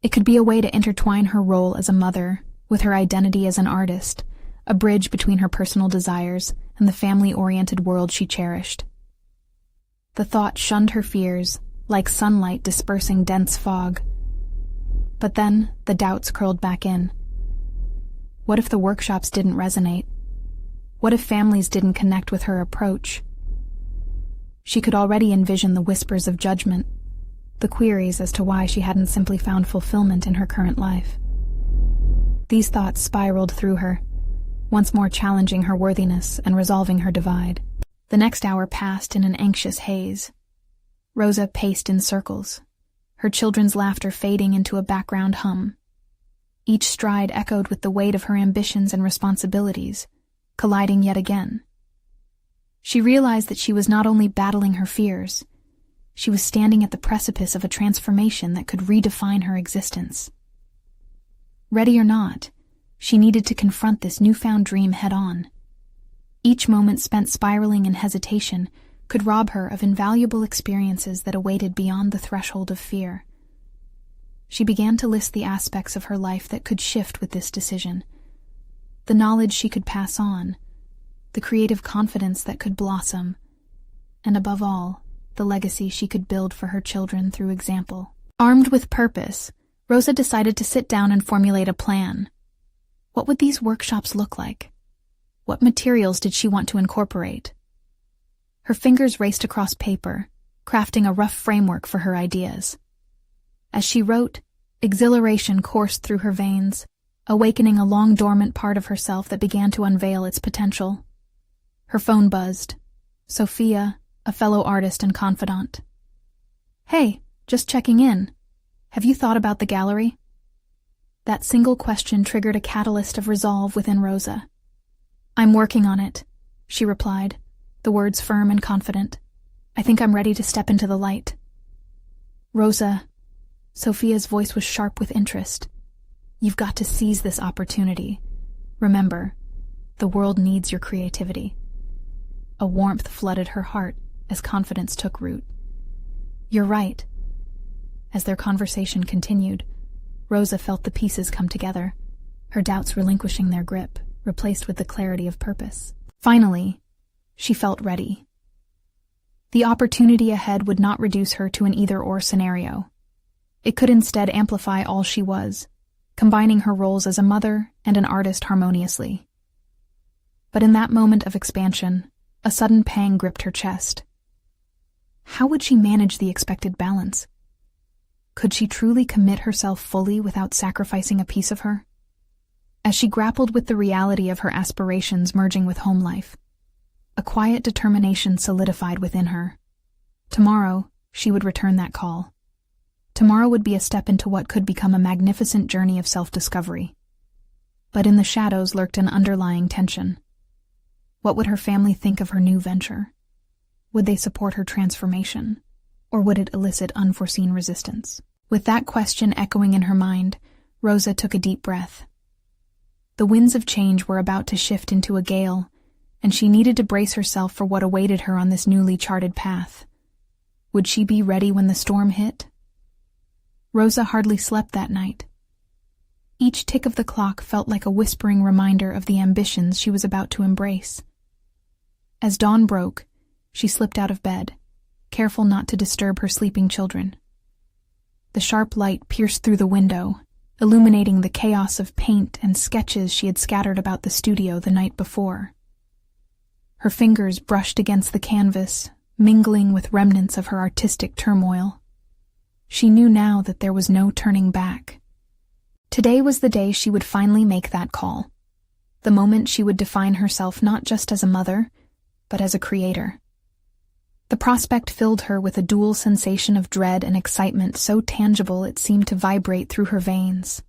It could be a way to intertwine her role as a mother with her identity as an artist, a bridge between her personal desires and the family-oriented world she cherished. The thought shunned her fears, like sunlight dispersing dense fog. But then the doubts curled back in. What if the workshops didn't resonate? What if families didn't connect with her approach? She could already envision the whispers of judgment, the queries as to why she hadn't simply found fulfillment in her current life. These thoughts spiraled through her, once more challenging her worthiness and resolving her divide. The next hour passed in an anxious haze. Rosa paced in circles, her children's laughter fading into a background hum. Each stride echoed with the weight of her ambitions and responsibilities, colliding yet again. She realized that she was not only battling her fears, she was standing at the precipice of a transformation that could redefine her existence. Ready or not, she needed to confront this newfound dream head-on. Each moment spent spiraling in hesitation could rob her of invaluable experiences that awaited beyond the threshold of fear. She began to list the aspects of her life that could shift with this decision, the knowledge she could pass on, the creative confidence that could blossom, and above all, the legacy she could build for her children through example. Armed with purpose, Rosa decided to sit down and formulate a plan. What would these workshops look like? What materials did she want to incorporate? Her fingers raced across paper, crafting a rough framework for her ideas. As she wrote, exhilaration coursed through her veins, awakening a long-dormant part of herself that began to unveil its potential. Her phone buzzed. Sophia, a fellow artist and confidant. "Hey, just checking in. Have you thought about the gallery?" That single question triggered a catalyst of resolve within Rosa. "I'm working on it," she replied, the words firm and confident. "I think I'm ready to step into the light." "Rosa," Sophia's voice was sharp with interest. "You've got to seize this opportunity. Remember, the world needs your creativity." A warmth flooded her heart as confidence took root. "You're right." As their conversation continued, Rosa felt the pieces come together, her doubts relinquishing their grip, replaced with the clarity of purpose. Finally, she felt ready. The opportunity ahead would not reduce her to an either-or scenario. It could instead amplify all she was, combining her roles as a mother and an artist harmoniously. But in that moment of expansion, a sudden pang gripped her chest. How would she manage the expected balance? Could she truly commit herself fully without sacrificing a piece of her? As she grappled with the reality of her aspirations merging with home life, a quiet determination solidified within her. Tomorrow, She would return that call. Tomorrow would be a step into what could become a magnificent journey of self-discovery. But in the shadows lurked an underlying tension. What would her family think of her new venture? Would they support her transformation, or would it elicit unforeseen resistance? With that question echoing in her mind, Rosa took a deep breath. The winds of change were about to shift into a gale, and she needed to brace herself for what awaited her on this newly charted path. Would she be ready when the storm hit? Rosa hardly slept that night. Each tick of the clock felt like a whispering reminder of the ambitions she was about to embrace. As dawn broke, she slipped out of bed, careful not to disturb her sleeping children. The sharp light pierced through the window, illuminating the chaos of paint and sketches she had scattered about the studio the night before. Her fingers brushed against the canvas, mingling with remnants of her artistic turmoil. She knew now that there was no turning back. Today was the day she would finally make that call, the moment she would define herself not just as a mother, but as a creator. The prospect filled her with a dual sensation of dread and excitement so tangible it seemed to vibrate through her veins.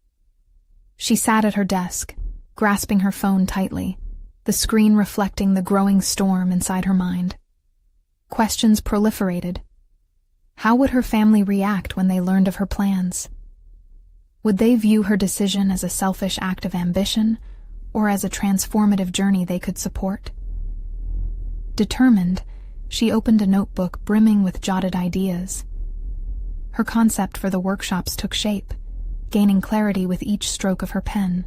She sat at her desk, grasping her phone tightly, the screen reflecting the growing storm inside her mind. Questions proliferated. How would her family react when they learned of her plans? Would they view her decision as a selfish act of ambition, or as a transformative journey they could support? Determined, she opened a notebook brimming with jotted ideas. Her concept for the workshops took shape, gaining clarity with each stroke of her pen.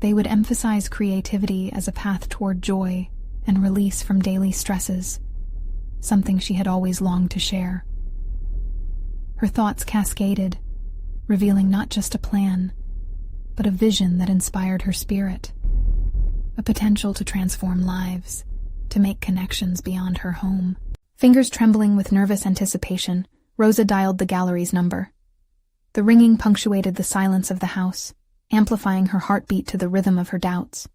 They would emphasize creativity as a path toward joy and release from daily stresses, something she had always longed to share. Her thoughts cascaded, revealing not just a plan, but a vision that inspired her spirit, a potential to transform lives, to make connections beyond her home. Fingers trembling with nervous anticipation, Rosa dialed the gallery's number. The ringing punctuated the silence of the house, amplifying her heartbeat to the rhythm of her doubts.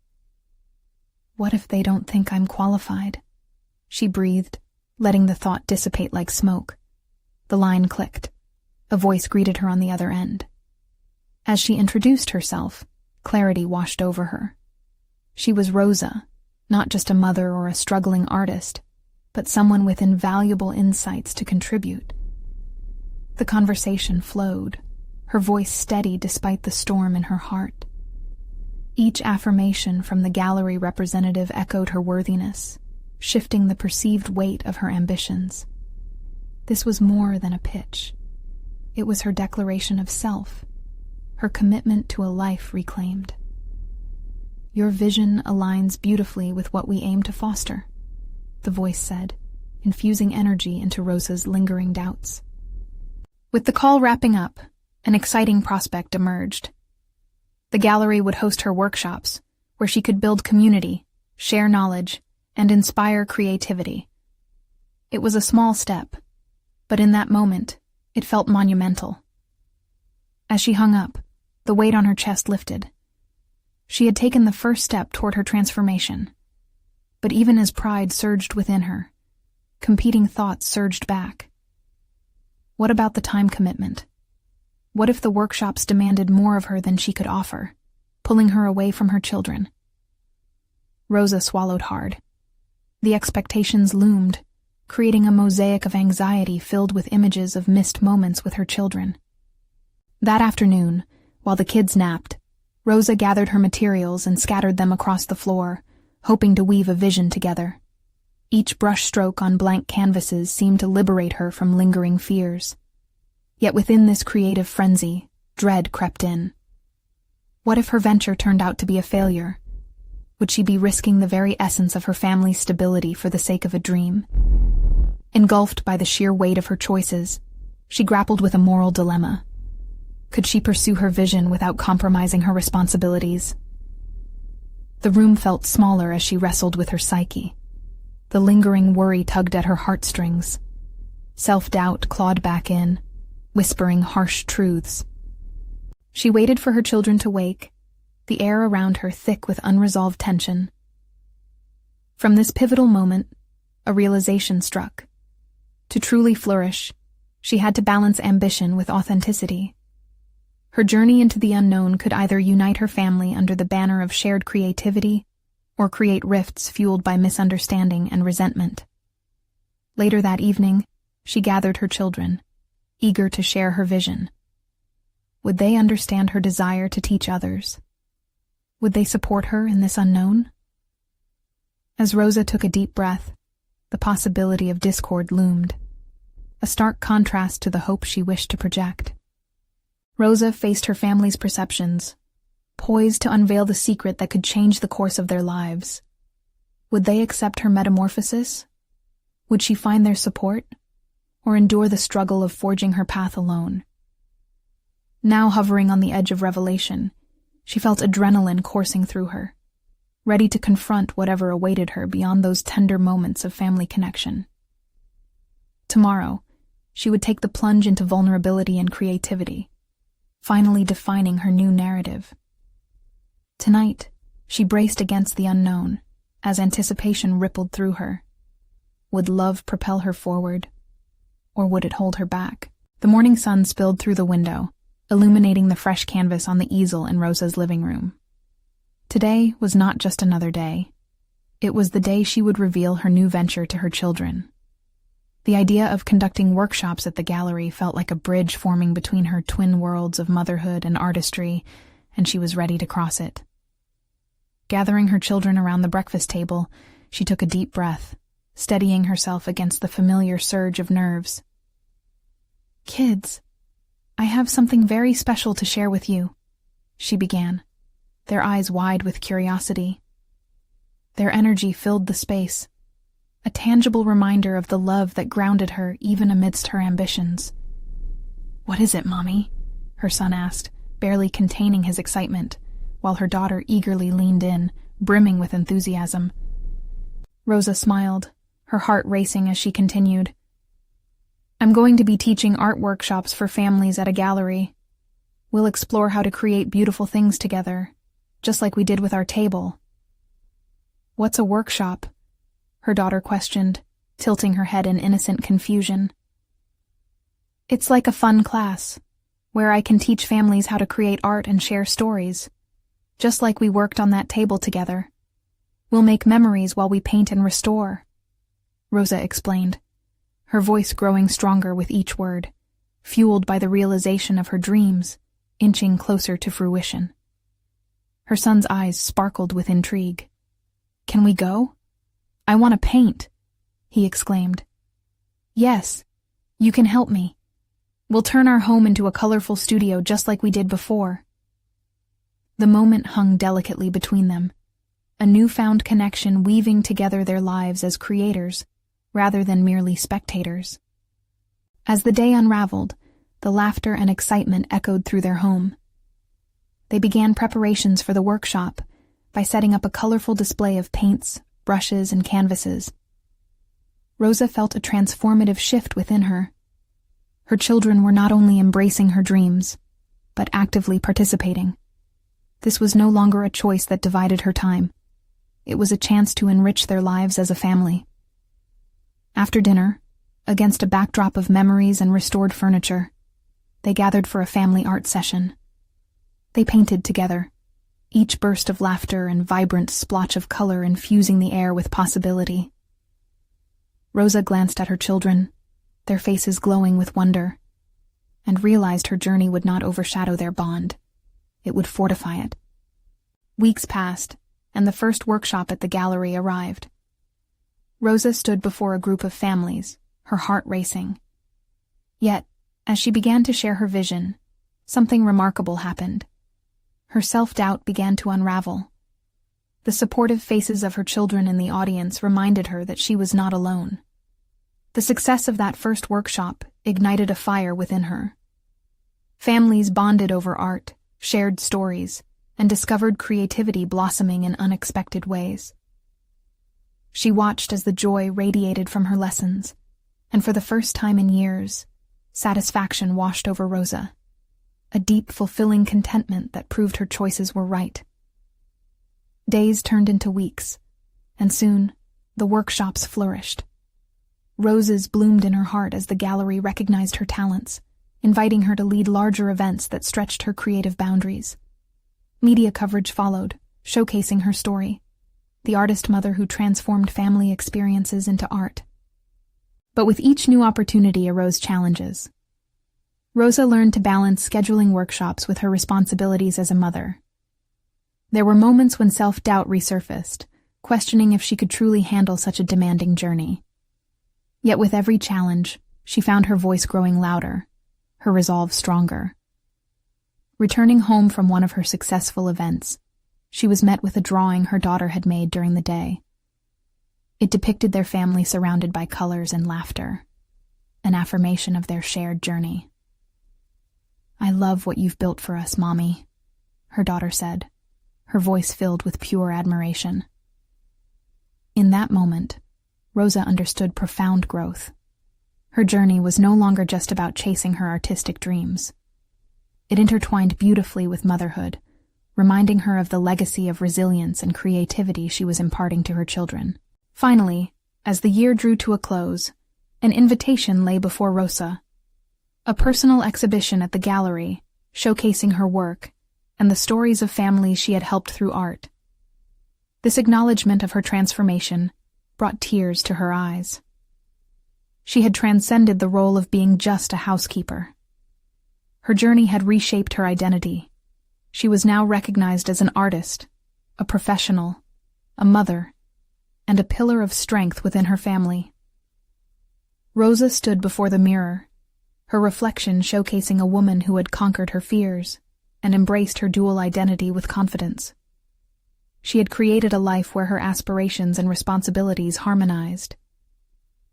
What if they don't think I'm qualified? She breathed, letting the thought dissipate like smoke. The line clicked. A voice greeted her on the other end. As she introduced herself, clarity washed over her. She was Rosa, not just a mother or a struggling artist, but someone with invaluable insights to contribute. The conversation flowed, her voice steady despite the storm in her heart. Each affirmation from the gallery representative echoed her worthiness, shifting the perceived weight of her ambitions. This was more than a pitch. It was her declaration of self, her commitment to a life reclaimed. Your vision aligns beautifully with what we aim to foster, the voice said, infusing energy into Rosa's lingering doubts. With the call wrapping up, an exciting prospect emerged. The gallery would host her workshops, where she could build community, share knowledge, and inspire creativity. It was a small step, but in that moment, it felt monumental. As she hung up, the weight on her chest lifted. She had taken the first step toward her transformation. But even as pride surged within her, competing thoughts surged back. What about the time commitment? What if the workshops demanded more of her than she could offer, pulling her away from her children? Rosa swallowed hard. The expectations loomed, creating a mosaic of anxiety filled with images of missed moments with her children. That afternoon, while the kids napped, Rosa gathered her materials and scattered them across the floor, hoping to weave a vision together. Each brushstroke on blank canvases seemed to liberate her from lingering fears. Yet within this creative frenzy, dread crept in. What if her venture turned out to be a failure? Would she be risking the very essence of her family's stability for the sake of a dream? Engulfed by the sheer weight of her choices, she grappled with a moral dilemma. Could she pursue her vision without compromising her responsibilities? The room felt smaller as she wrestled with her psyche. The lingering worry tugged at her heartstrings. Self-doubt clawed back in, whispering harsh truths. She waited for her children to wake, the air around her thick with unresolved tension. From this pivotal moment, a realization struck. To truly flourish, she had to balance ambition with authenticity. Her journey into the unknown could either unite her family under the banner of shared creativity or create rifts fueled by misunderstanding and resentment. Later that evening, she gathered her children, eager to share her vision. Would they understand her desire to teach others? Would they support her in this unknown? As Rosa took a deep breath, the possibility of discord loomed, a stark contrast to the hope she wished to project. Rosa faced her family's perceptions, poised to unveil the secret that could change the course of their lives. Would they accept her metamorphosis? Would she find their support, or endure the struggle of forging her path alone? Now hovering on the edge of revelation, she felt adrenaline coursing through her, ready to confront whatever awaited her beyond those tender moments of family connection. Tomorrow, she would take the plunge into vulnerability and creativity, finally defining her new narrative. Tonight, she braced against the unknown, as anticipation rippled through her. Would love propel her forward, or would it hold her back? The morning sun spilled through the window, illuminating the fresh canvas on the easel in Rosa's living room. Today was not just another day. It was the day she would reveal her new venture to her children. The idea of conducting workshops at the gallery felt like a bridge forming between her twin worlds of motherhood and artistry, and she was ready to cross it. Gathering her children around the breakfast table, she took a deep breath, steadying herself against the familiar surge of nerves. "Kids, I have something very special to share with you," she began, their eyes wide with curiosity. Their energy filled the space, a tangible reminder of the love that grounded her even amidst her ambitions. "What is it, Mommy?" her son asked, barely containing his excitement, while her daughter eagerly leaned in, brimming with enthusiasm. Rosa smiled, her heart racing as she continued. "I'm going to be teaching art workshops for families at a gallery. We'll explore how to create beautiful things together, just like we did with our table." "What's a workshop?" her daughter questioned, tilting her head in innocent confusion. "It's like a fun class, where I can teach families how to create art and share stories, just like we worked on that table together. We'll make memories while we paint and restore," Rosa explained, her voice growing stronger with each word, fueled by the realization of her dreams, inching closer to fruition. Her son's eyes sparkled with intrigue. "Can we go? I want to paint," he exclaimed. "Yes, you can help me. We'll turn our home into a colorful studio just like we did before." The moment hung delicately between them, a newfound connection weaving together their lives as creators, rather than merely spectators. As the day unraveled, the laughter and excitement echoed through their home. They began preparations for the workshop by setting up a colorful display of paints, brushes, and canvases. Rosa felt a transformative shift within her. Her children were not only embracing her dreams, but actively participating. This was no longer a choice that divided her time. It was a chance to enrich their lives as a family. After dinner, against a backdrop of memories and restored furniture, they gathered for a family art session. They painted together, each burst of laughter and vibrant splotch of color infusing the air with possibility. Rosa glanced at her children, their faces glowing with wonder, and realized her journey would not overshadow their bond. It would fortify it. Weeks passed, and the first workshop at the gallery arrived. Rosa stood before a group of families, her heart racing. Yet, as she began to share her vision, something remarkable happened. Her self-doubt began to unravel. The supportive faces of her children in the audience reminded her that she was not alone. The success of that first workshop ignited a fire within her. Families bonded over art, shared stories, and discovered creativity blossoming in unexpected ways. She watched as the joy radiated from her lessons, and for the first time in years, satisfaction washed over Rosa, a deep, fulfilling contentment that proved her choices were right. Days turned into weeks, and soon the workshops flourished. Roses bloomed in her heart as the gallery recognized her talents, inviting her to lead larger events that stretched her creative boundaries. Media coverage followed, showcasing her story, the artist mother who transformed family experiences into art. But with each new opportunity arose challenges. Rosa learned to balance scheduling workshops with her responsibilities as a mother. There were moments when self-doubt resurfaced, questioning if she could truly handle such a demanding journey. Yet with every challenge, she found her voice growing louder, her resolve stronger. Returning home from one of her successful events, she was met with a drawing her daughter had made during the day. It depicted their family surrounded by colors and laughter, an affirmation of their shared journey. "I love what you've built for us, Mommy," her daughter said, her voice filled with pure admiration. In that moment, Rosa understood profound growth. Her journey was no longer just about chasing her artistic dreams. It intertwined beautifully with motherhood, reminding her of the legacy of resilience and creativity she was imparting to her children. Finally, as the year drew to a close, an invitation lay before Rosa. A personal exhibition at the gallery, showcasing her work and the stories of families she had helped through art. This acknowledgement of her transformation brought tears to her eyes. She had transcended the role of being just a housekeeper. Her journey had reshaped her identity. She was now recognized as an artist, a professional, a mother, and a pillar of strength within her family. Rosa stood before the mirror, her reflection showcasing a woman who had conquered her fears and embraced her dual identity with confidence. She had created a life where her aspirations and responsibilities harmonized,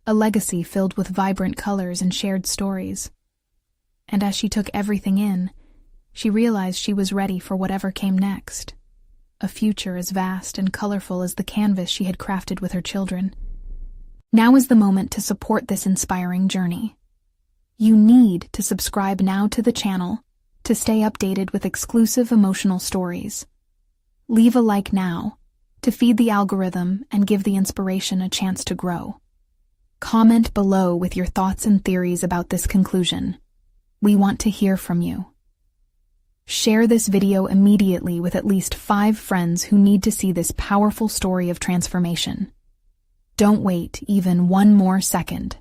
a legacy filled with vibrant colors and shared stories. And as she took everything in, she realized she was ready for whatever came next, a future as vast and colorful as the canvas she had crafted with her children. Now is the moment to support this inspiring journey. You need to subscribe now to the channel to stay updated with exclusive emotional stories. Leave a like now to feed the algorithm and give the inspiration a chance to grow. Comment below with your thoughts and theories about this conclusion. We want to hear from you. Share this video immediately with at least 5 friends who need to see this powerful story of transformation. Don't wait even one more second.